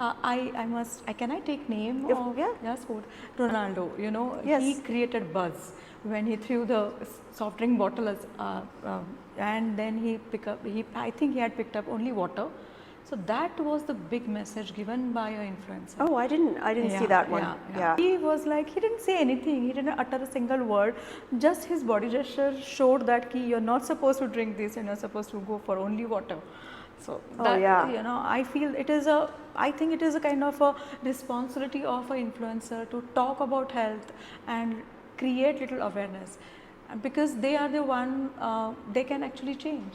Can I take name of? Yeah. Sport. Ronaldo, Yes. he created buzz when he threw the soft drink bottle and then I think he had picked up only water. So that was the big message given by an influencer. Oh, I didn't see that one. Yeah. He was like, he didn't say anything, he didn't utter a single word, just his body gesture showed that you're not supposed to drink this and you're supposed to go for only water. So that, I feel I think it is a kind of a responsibility of an influencer to talk about health and create little awareness, because they are the one, they can actually change.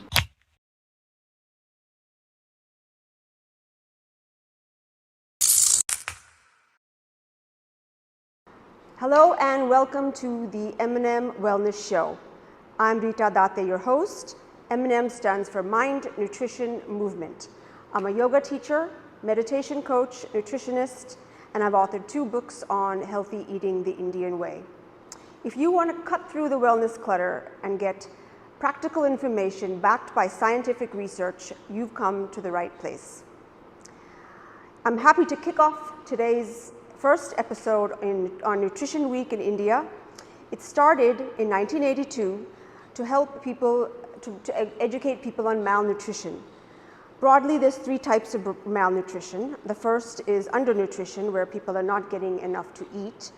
Hello and welcome to the M&M Wellness Show. I'm Rita Date, your host. M&M stands for Mind, Nutrition, Movement. I'm a yoga teacher, meditation coach, nutritionist, and I've authored 2 books on healthy eating the Indian way. If you want to cut through the wellness clutter and get practical information backed by scientific research, you've come to the right place. I'm happy to kick off today's first episode on Nutrition Week in India. It started in 1982 to help people, to educate people on malnutrition. Broadly, there's 3 types of malnutrition. The first is undernutrition, where people are not getting enough to eat.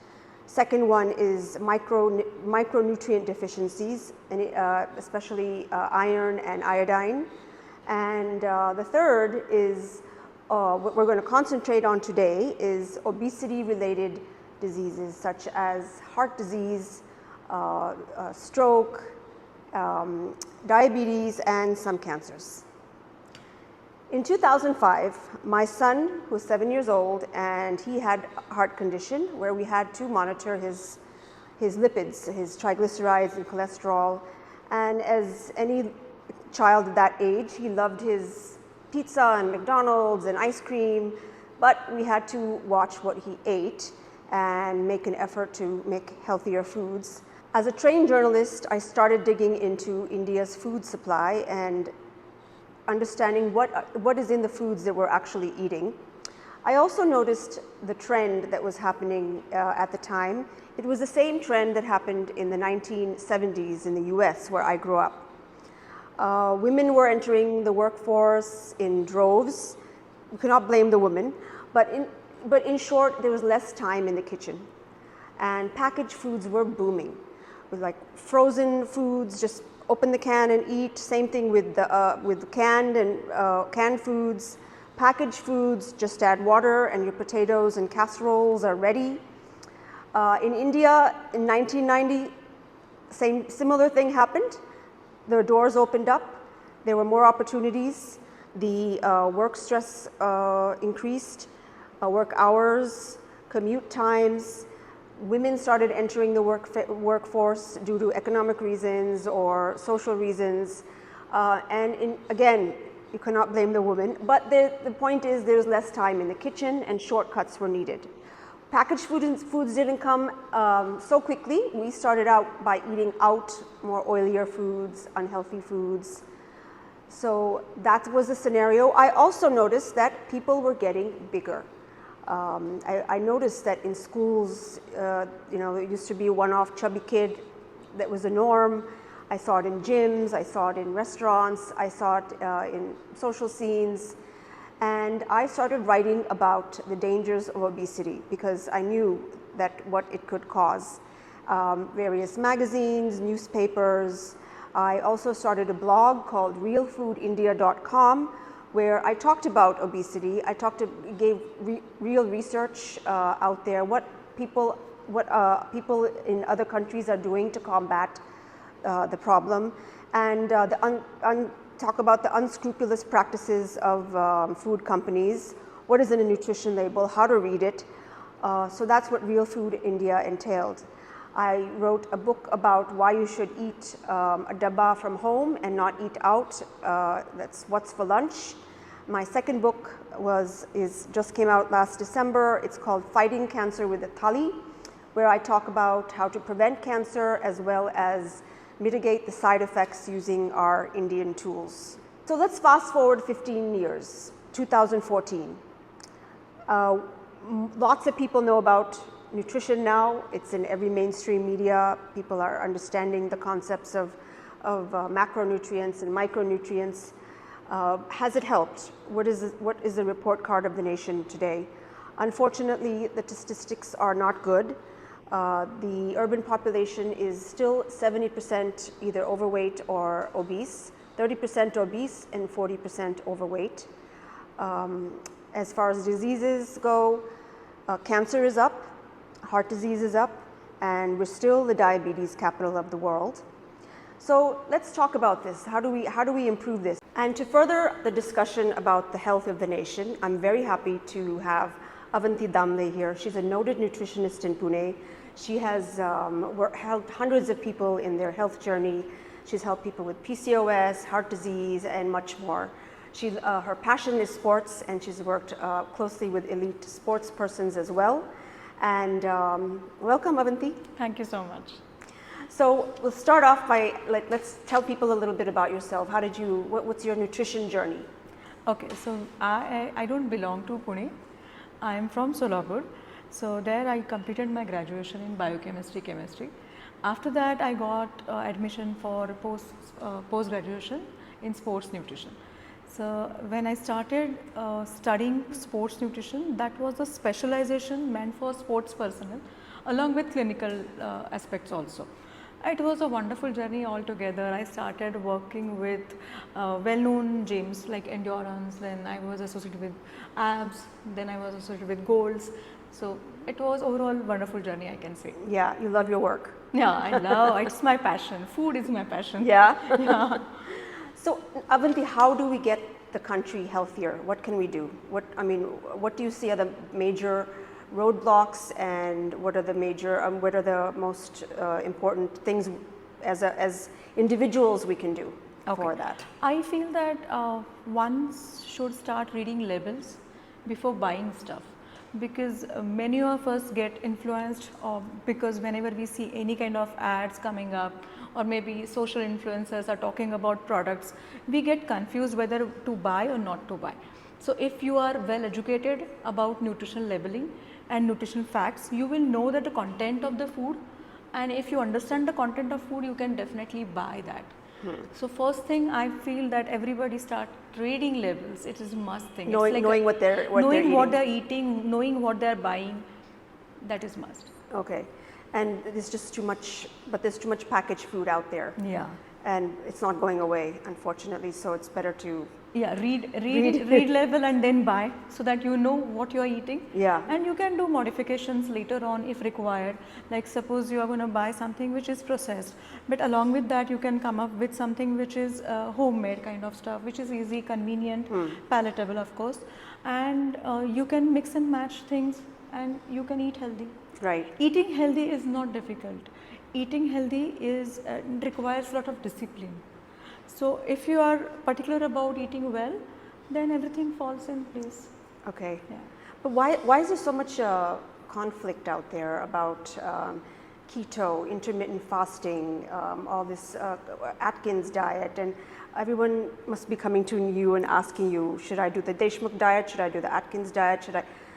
Second one is micronutrient deficiencies, and especially iron and iodine. And the third is what we're going to concentrate on today is obesity-related diseases such as heart disease, stroke, diabetes, and some cancers. In 2005, my son was 7 years old and he had a heart condition where we had to monitor his lipids, his triglycerides and cholesterol. And as any child at that age, he loved his pizza and McDonald's and ice cream, but we had to watch what he ate and make an effort to make healthier foods. As a trained journalist, I started digging into India's food supply and understanding what is in the foods that we're actually eating. I also noticed the trend that was happening at the time. It was the same trend that happened in the 1970s in the US, where I grew up. Women were entering the workforce in droves. You cannot blame the women, but in short, there was less time in the kitchen. And packaged foods were booming, with like frozen foods, just open the can and eat. Same thing with canned foods. Packaged foods, just add water and your potatoes and casseroles are ready. In India in 1990, similar thing happened. The doors opened up. There were more opportunities. The work stress increased, work hours, commute times. Women started entering the workforce due to economic reasons or social reasons. Again, you cannot blame the woman, but the point is there's less time in the kitchen and shortcuts were needed. Packaged foods didn't come so quickly. We started out by eating out, more oilier foods, unhealthy foods. So that was the scenario. I also noticed that people were getting bigger. I noticed that in schools, there used to be a one-off chubby kid that was the norm. I saw it in gyms, I saw it in restaurants, I saw it in social scenes. And I started writing about the dangers of obesity because I knew that what it could cause. Various magazines, newspapers. I also started a blog called realfoodindia.com, where I talked about obesity. Gave real research out there, what people in other countries are doing to combat the problem, and talk about the unscrupulous practices of food companies. What is in a nutrition label? How to read it? So that's what Real Food India entailed. I wrote a book about why you should eat a dabba from home and not eat out. That's What's for Lunch. My second book just came out last December. It's called Fighting Cancer with a Thali, where I talk about how to prevent cancer as well as mitigate the side effects using our Indian tools. So let's fast forward 15 years, 2014. Lots of people know about nutrition now. It's in every mainstream media. People are understanding the concepts of macronutrients and micronutrients. Has it helped? What is the report card of the nation today? Unfortunately, the statistics are not good. The urban population is still 70% either overweight or obese, 30% obese and 40% overweight. As far as diseases go, cancer is up, heart disease is up, and we're still the diabetes capital of the world. So let's talk about this. How do we improve this? And to further the discussion about the health of the nation, I'm very happy to have Avanti Damle here. She's a noted nutritionist in Pune. She has helped hundreds of people in their health journey. She's helped people with PCOS, heart disease, and much more. Her passion is sports, and she's worked closely with elite sports persons as well. And welcome, Avanti. Thank you so much. So we'll start off by, let's tell people a little bit about yourself. What's your nutrition journey? Okay, so I don't belong to Pune. I am from Solapur. So there I completed my graduation in biochemistry, chemistry. After that I got admission for post-graduation in sports nutrition. So when I started studying sports nutrition, that was a specialization meant for sports personnel along with clinical aspects also. It was a wonderful journey altogether. I started working with well-known gyms like Endurance, then I was associated with abs, then I was associated with goals. So it was overall wonderful journey, I can say. Yeah, you love your work. Yeah, I love, it's my passion. Food is my passion. Yeah? Yeah. So Avanti, how do we get the country healthier? What can we do? What do you see are the major roadblocks, and what are the most important things as individuals we can do for that? I feel that one should start reading labels before buying stuff, because many of us get influenced because whenever we see any kind of ads coming up, or maybe social influencers are talking about products, we get confused whether to buy or not to buy. So if you are well educated about nutrition labeling and nutrition facts, you will know that the content of the food, and if you understand the content of food, you can definitely buy that. So first thing, I feel that everybody start reading labels. It is a must thing. Knowing what they're eating, knowing what they're buying, that is must. Okay, and there's just too much packaged food out there. Yeah. And it's not going away, unfortunately. So it's better to read label and then buy, so that you know what you are eating. Yeah. And you can do modifications later on if required. Like suppose you are going to buy something which is processed, but along with that you can come up with something which is homemade kind of stuff, which is easy, convenient, palatable of course, and you can mix and match things and you can eat healthy. Right. Eating healthy is not difficult. Eating healthy requires a lot of discipline. So if you are particular about eating well, then everything falls in place. Okay. Yeah. But why is there so much conflict out there about keto, intermittent fasting, all this Atkins diet, and everyone must be coming to you and asking you, should I do the Deshmukh diet? Should I do the Atkins diet?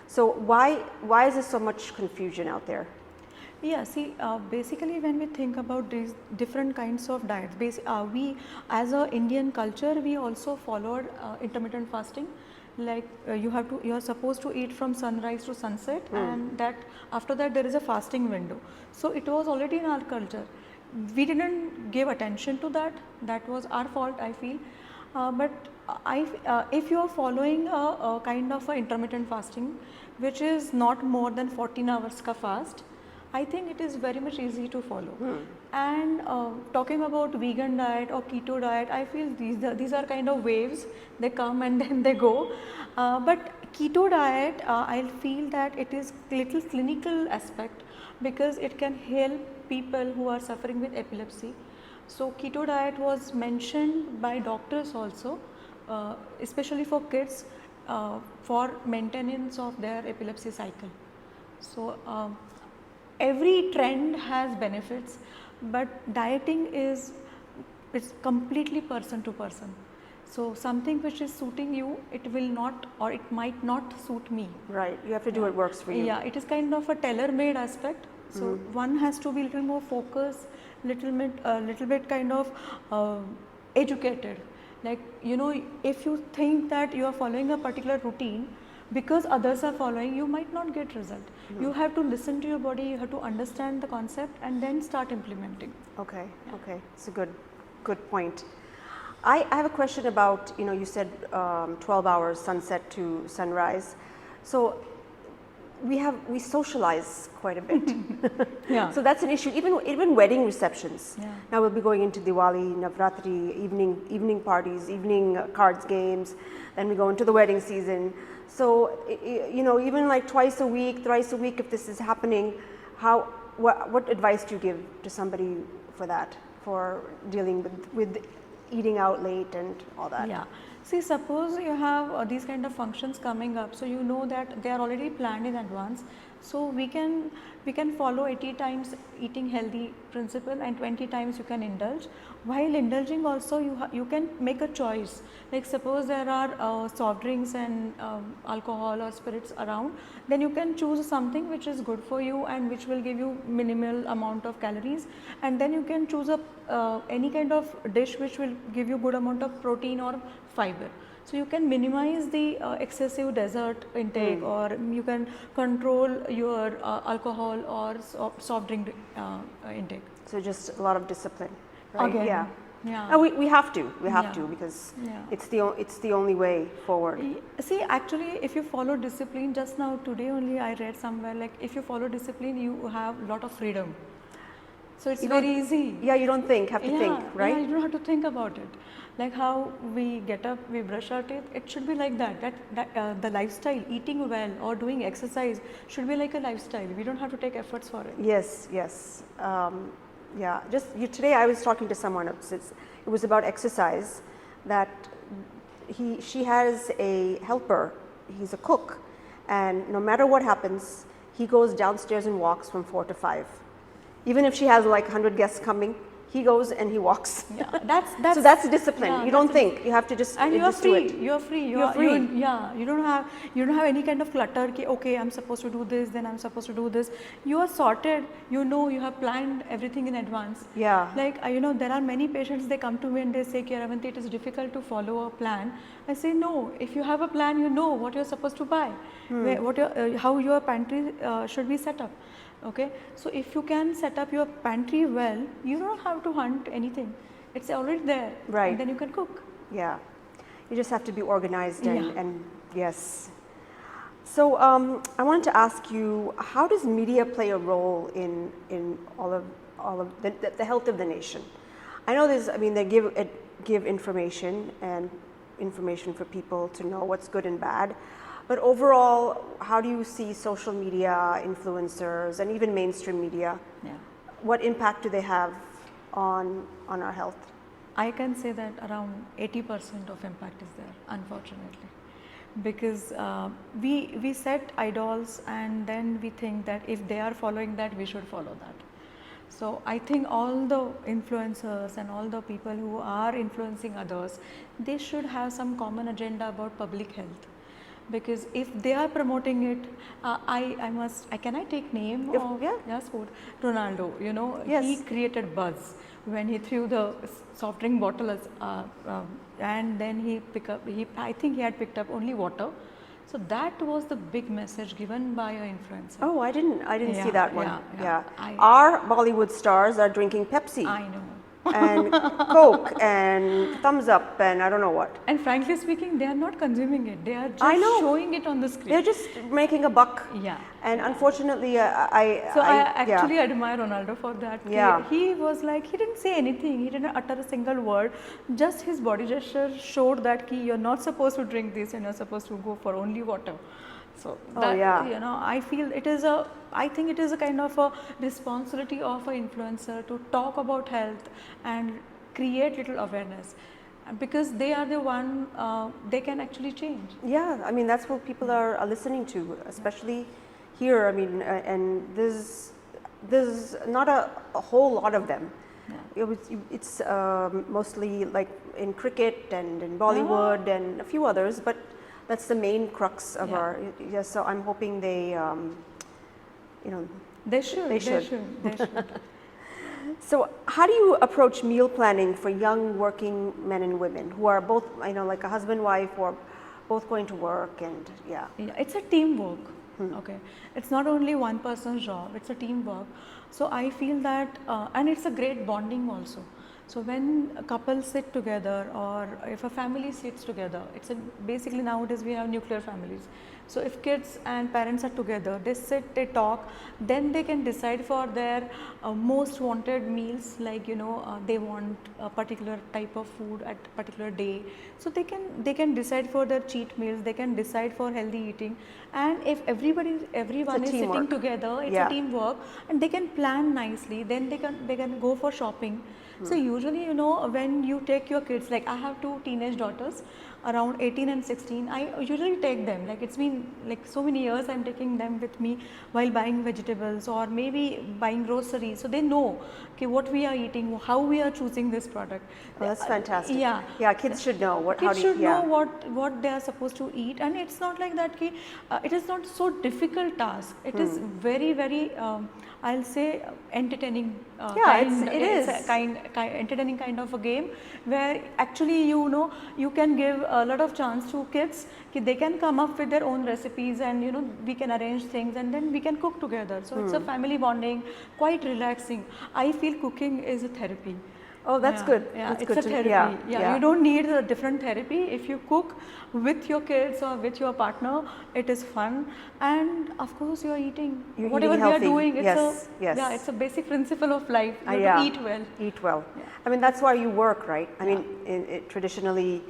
So why is there so much confusion out there? Yeah, see, basically when we think about these different kinds of diets, we as a Indian culture, we also followed intermittent fasting. Like you are supposed to eat from sunrise to sunset, and that after that there is a fasting window. So it was already in our culture. We didn't give attention to that. That was our fault, I feel. But if you are following a kind of a intermittent fasting, which is not more than 14 hours ka fast, I think it is very much easy to follow. And talking about vegan diet or keto diet, I feel these are kind of waves. They come and then they go. But keto diet, I feel that it is little clinical aspect, because it can help people who are suffering with epilepsy. So keto diet was mentioned by doctors also, especially for kids, for maintenance of their epilepsy cycle. So every trend has benefits, but dieting is completely person to person. So something which is suiting you, it will not or it might not suit me. Right, you have to do what works for you. Yeah, it is kind of a tailor-made aspect. So one has to be a little more focused, little bit kind of educated. Like, you know, if you think that you are following a particular routine because others are following, you might not get result. You have to listen to your body, you have to understand the concept and then start implementing. Okay, okay, it's a good point. I have a question about, you know, you said 12 hours sunset to sunrise. So we socialize quite a bit. Yeah. So that's an issue, even wedding receptions. Yeah. Now we'll be going into Diwali, Navratri, evening parties, evening cards games, then we go into the wedding season. So, you know, even like twice a week, thrice a week, if this is happening, what advice do you give to somebody for that, for dealing with eating out late and all that? Yeah. See, suppose you have these kind of functions coming up, so you know that they are already planned in advance. So we can follow 80 times eating healthy principle and 20 times you can indulge. While indulging also you can make a choice. Like suppose there are soft drinks and alcohol or spirits around, then you can choose something which is good for you and which will give you minimal amount of calories, and then you can choose any kind of dish which will give you good amount of protein or fiber. So you can minimize the excessive dessert intake, or you can control your alcohol or soft drink intake. So just a lot of discipline, right? Again, yeah. Yeah. And we have to because Yeah. it's the only way forward. See, actually, if you follow discipline, just now today only I read somewhere, like if you follow discipline, you have a lot of freedom. So it's very easy. Yeah, you don't have to think, right? Yeah, you don't have to think about it. Like how we get up, we brush our teeth, it should be like that. The lifestyle, eating well or doing exercise should be like a lifestyle. We don't have to take efforts for it. Yes, yes. Yeah, today I was talking to someone, it was about exercise, that she has a helper, he's a cook, and no matter what happens, he goes downstairs and walks from 4 to 5. Even if she has like 100 guests coming, he goes and he walks. Yeah, so that's discipline. Yeah, you don't think, you have to just and you're free. Do it. You're free. You're free. You don't have any kind of clutter. Ki, okay, I'm supposed to do this, then I'm supposed to do this. You are sorted. You know, you have planned everything in advance. Yeah. Like you know, there are many patients. They come to me and they say, "Avanti, it is difficult to follow a plan." I say, no. If you have a plan, you know what you're supposed to buy, how your pantry should be set up. Okay, so if you can set up your pantry well, you don't have to hunt anything. It's already there, right? And then you can cook. Yeah, you just have to be organized and yes. So I wanted to ask you, how does media play a role in all of the health of the nation? I know they give information for people to know what's good and bad. But overall, how do you see social media, influencers, and even mainstream media? Yeah. What impact do they have on our health? I can say that around 80% of impact is there, unfortunately, because we set idols and then we think that if they are following that, we should follow that. So I think all the influencers and all the people who are influencing others, they should have some common agenda about public health. Because if they are promoting it, can I take name of sport? Ronaldo, you know, he created buzz when he threw the soft drink bottle and then I think he had picked up only water. So that was the big message given by an influencer. Oh, I didn't see that one. Yeah. Our Bollywood stars are drinking Pepsi. I know. And Coke and Thumbs Up and I don't know what. And frankly speaking, they are not consuming it. They are just showing it on the screen. They're just making a buck. Yeah. And unfortunately, I actually admire Ronaldo for that. Yeah. He was like, he didn't say anything. He didn't utter a single word. Just his body gesture showed that you're not supposed to drink this and you're supposed to go for only water. So that, you know, I feel I think it is a kind of a responsibility of an influencer to talk about health and create little awareness, because they are the one, they can actually change. Yeah, I mean, that's what people are listening to, especially here. I mean, and there's not a whole lot of them. It's mostly like in cricket and in Bollywood and a few others, but that's the main crux of our. Yes, so I'm hoping they, They should. They should. So, how do you approach meal planning for young working men and women who are both, like a husband, wife, or both going to work and It's a teamwork. Okay, it's not only one person's job; it's a teamwork. So I feel that, and it's a great bonding also. So when a couple sit together, or if a family sits together, basically nowadays we have nuclear families. So if kids and parents are together, they sit, they talk, then they can decide for their most wanted meals, like they want a particular type of food at a particular day. So they can decide for their cheat meals, they can decide for healthy eating, and if everyone is sitting together, it's a teamwork, and they can plan nicely. Then they can go for shopping. So usually, when you take your kids, like I have 2 teenage daughters, around 18 and 16, I usually take them, like it's been like so many years I'm taking them with me while buying vegetables or maybe buying groceries. So they know what we are eating, how we are choosing this product. Oh, that's fantastic. Yeah, kids should know know what they are supposed to eat, and it's not like that it is not so difficult task. It is very, very I'll say entertaining. It's entertaining kind of a game where actually you can give a lot of chance to kids. They can come up with their own recipes, and we can arrange things, and then we can cook together. So it's a family bonding, quite relaxing. I feel cooking is a therapy. Oh, that's good. Yeah, that's it's good a therapy. Yeah. You don't need a different therapy. If you cook with your kids or with your partner, it is fun, and of course you are eating whatever we are doing. It's a basic principle of life. You have to eat well. Eat well. Yeah. I mean, that's why you work, right? I mean, traditionally.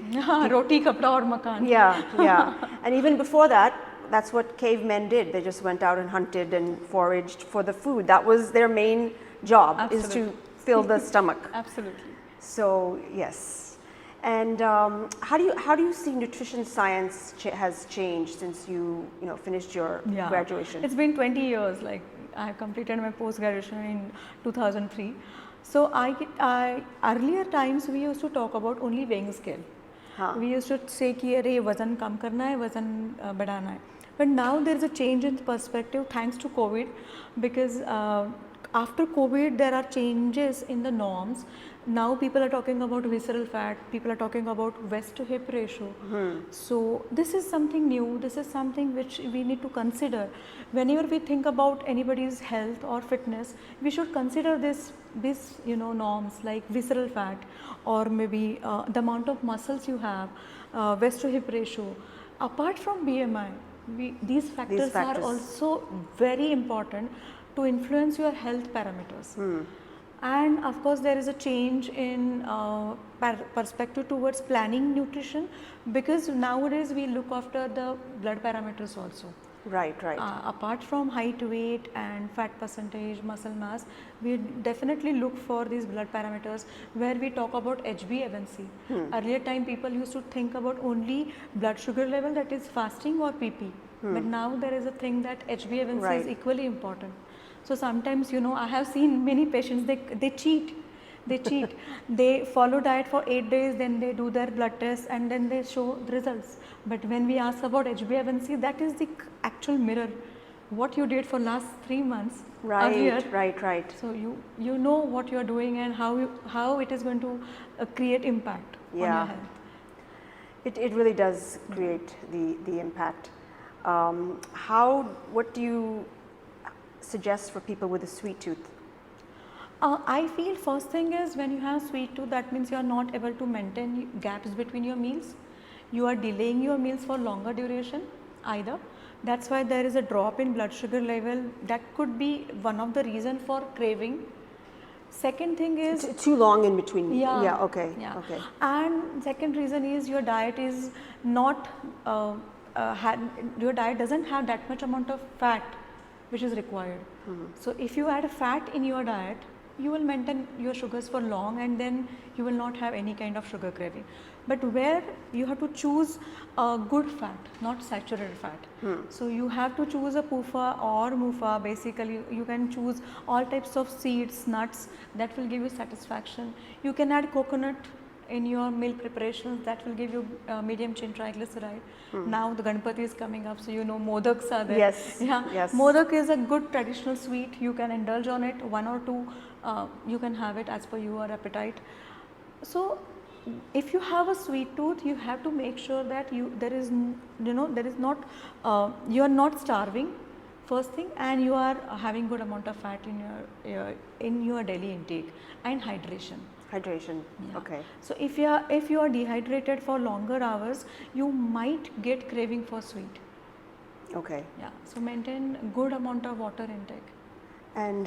Roti, kapda, or makan. Yeah. And even before that, that's what cavemen did. They just went out and hunted and foraged for the food. That was their main job, is to fill the stomach. Absolutely. So yes. And how do you see nutrition science has changed since you finished your graduation? It's been 20 years. Like I completed my post graduation in 2003. So I earlier times we used to talk about only weighing scale. We used to say कि अरे वजन कम करना है, वजन बढ़ाना है. But now there is a change in perspective thanks to COVID, because after COVID there are changes in the norms. Now people are talking about visceral fat, people are talking about waist to hip ratio. So this is something new, this is something which we need to consider. Whenever we think about anybody's health or fitness, we should consider this norms like visceral fat, or maybe the amount of muscles you have, waist to hip ratio. Apart from BMI, these factors are also very important to influence your health parameters. And of course there is a change in perspective towards planning nutrition, because nowadays we look after the blood parameters also. Right. Apart from height, weight and fat percentage, muscle mass, we definitely look for these blood parameters where we talk about HbA1c. Earlier time people used to think about only blood sugar level, that is fasting or PP. But now there is a thing that HbA1c is equally important. So sometimes I have seen many patients, they cheat. They follow diet for 8 days, then they do their blood test, and then they show the results. But when we ask about HbA1c, that is the actual mirror, what you did for last 3 months earlier. Right. So you know what you are doing and how it is going to create impact on your health. It really does create the impact. What do you suggest for people with a sweet tooth? I feel first thing is, when you have sweet tooth, that means you are not able to maintain gaps between your meals. You are delaying your meals for longer duration either. That's why there is a drop in blood sugar level. That could be one of the reason for craving. Second thing is too long in between. Okay. And second reason is your diet is not your diet doesn't have that much amount of fat which is required. So if you add fat in your diet, you will maintain your sugars for long, and then you will not have any kind of sugar craving. But where you have to choose a good fat, not saturated fat. So you have to choose a PUFA or MUFA. Basically, you can choose all types of seeds, nuts, that will give you satisfaction. You can add coconut in your meal preparations, that will give you medium chain triglyceride. Now the Ganpati is coming up, so you know modaks are there. Yes. Yeah. Yes. Modak is a good traditional sweet. You can indulge on it, one or two. You can have it as per your appetite. So if you have a sweet tooth, you have to make sure that you are not starving, first thing, and you are having good amount of fat in your daily intake, and hydration. Hydration. Yeah. Okay. So if you are dehydrated for longer hours, you might get craving for sweet. Okay. Yeah. So maintain good amount of water intake. And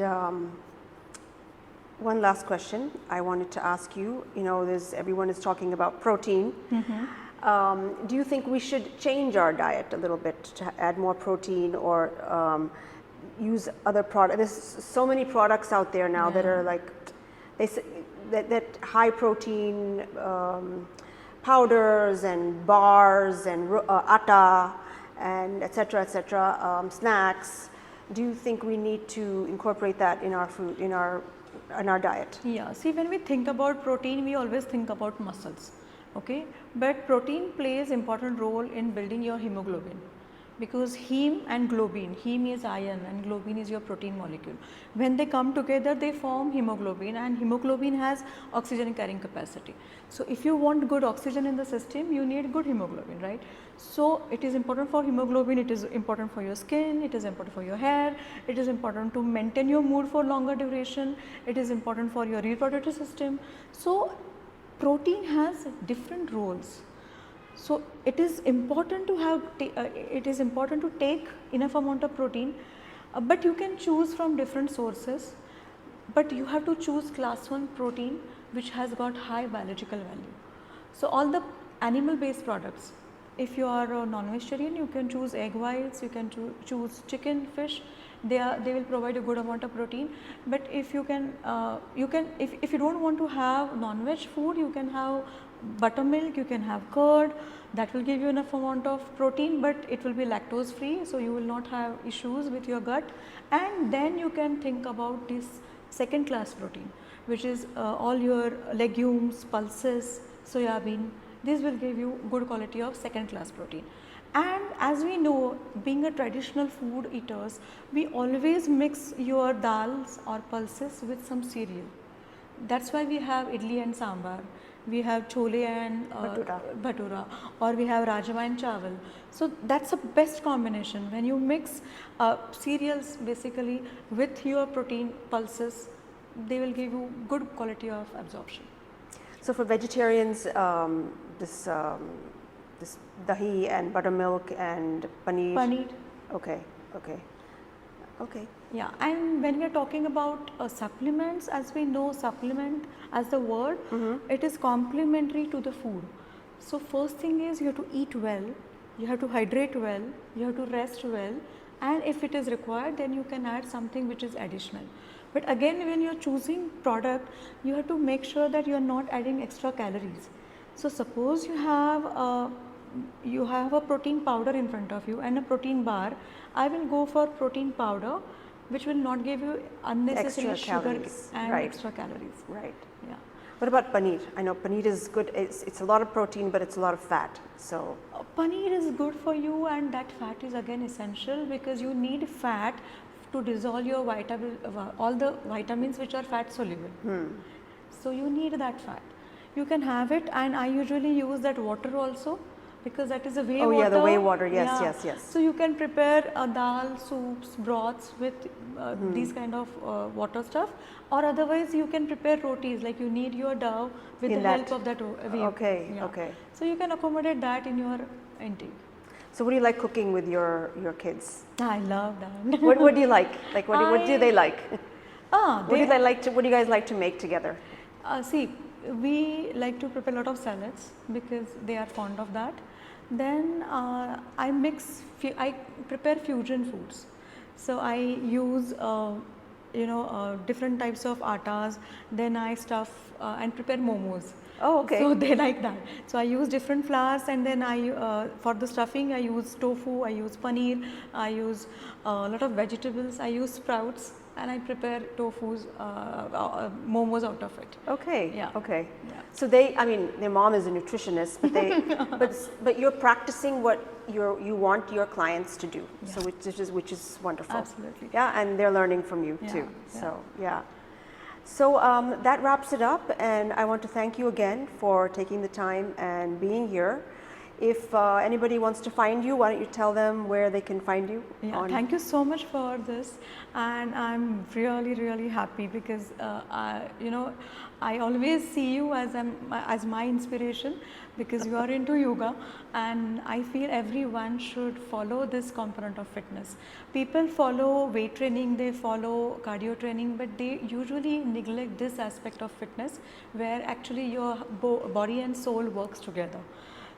one last question I wanted to ask you. You know, everyone is talking about protein. Do you think we should change our diet a little bit to add more protein, or use other products? There's so many products out there now that are like, they say that high protein powders and bars and atta and etc. Snacks. Do you think we need to incorporate that in our food, in our diet? Yeah, see, when we think about protein, we always think about muscles, okay? But protein plays important role in building your hemoglobin, because heme and globin, heme is iron and globin is your protein molecule. When they come together, they form hemoglobin, and hemoglobin has oxygen carrying capacity. So if you want good oxygen in the system, you need good hemoglobin, right? So it is important for hemoglobin, it is important for your skin, it is important for your hair, it is important to maintain your mood for longer duration, it is important for your reproductive system. So protein has different roles. So it is important to have take enough amount of protein, but you can choose from different sources, but you have to choose class 1 protein which has got high biological value. So all the animal based products, if you are a non-vegetarian, you can choose egg whites, you can choose chicken, fish. They will provide a good amount of protein. But if you can if you don't want to have non-veg food, you can have buttermilk, you can have curd, that will give you enough amount of protein, but it will be lactose free, so you will not have issues with your gut. And then you can think about this second class protein, which is all your legumes, pulses, soya bean. This will give you good quality of second class protein. And as we know, being a traditional food eaters, we always mix your dals or pulses with some cereal. That's why we have idli and sambar, we have chole and bhatura, or we have rajma and chawal. So that's the best combination when you mix cereals basically with your protein pulses. They will give you good quality of absorption. So for vegetarians, this dahi and buttermilk and paneer. Paneer. Okay. Yeah, and when we are talking about supplements, as we know, supplement as the word, it is complementary to the food. So first thing is you have to eat well, you have to hydrate well, you have to rest well, and if it is required, then you can add something which is additional. But again, when you are choosing product, you have to make sure that you are not adding extra calories. So suppose you have a protein powder in front of you and a protein bar. I will go for protein powder, which will not give you unnecessary extra sugar calories. and Right. extra calories. Right. Yeah. What about paneer? I know paneer is good. It's a lot of protein, but it's a lot of fat. So Paneer is good for you, and that fat is again essential because you need fat to dissolve your all the vitamins which are fat soluble. So you need that fat. You can have it, and I usually use that water also, because that is a whey water. Oh yeah, the whey water. Yes. So you can prepare dal, soups, broths with these kind of water stuff, or otherwise you can prepare rotis, like you need your dough with the help of that whey. Okay. So you can accommodate that in your intake. So what do you like cooking with your kids? I love that. What do you like? Like what do they like? What do you guys like to make together? See, we like to prepare a lot of salads because they are fond of that. Then I prepare fusion foods. So I use different types of attas. Then I stuff and prepare momos. Oh, okay. So they like that. So I use different flours, and then for the stuffing I use tofu, I use paneer, I use a lot of vegetables, I use sprouts, and I prepare momos out of it. Okay. Yeah. Okay. Yeah. So their mom is a nutritionist, but but you're practicing what you want your clients to do. Yeah. So which is wonderful. Absolutely. Yeah, and they're learning from you too. Yeah. So yeah. So that wraps it up, and I want to thank you again for taking the time and being here. If anybody wants to find you, why don't you tell them where they can find you? Yeah, thank you so much for this, and I'm really happy because I always see you as my inspiration, because you are into yoga, and I feel everyone should follow this component of fitness. People follow weight training, they follow cardio training, but they usually neglect this aspect of fitness where actually your body and soul works together.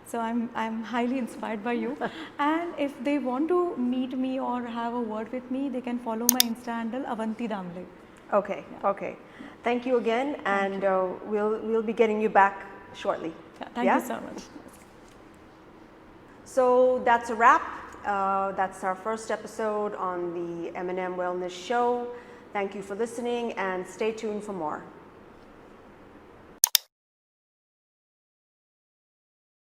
So I'm highly inspired by you, and if they want to meet me or have a word with me, they can follow my Insta handle Avanti Damle. Okay. Yeah. Okay. Thank you again, and we'll be getting you back shortly. Yeah, thank you so much. So that's a wrap. That's our first episode on the M&M Wellness Show. Thank you for listening, and stay tuned for more.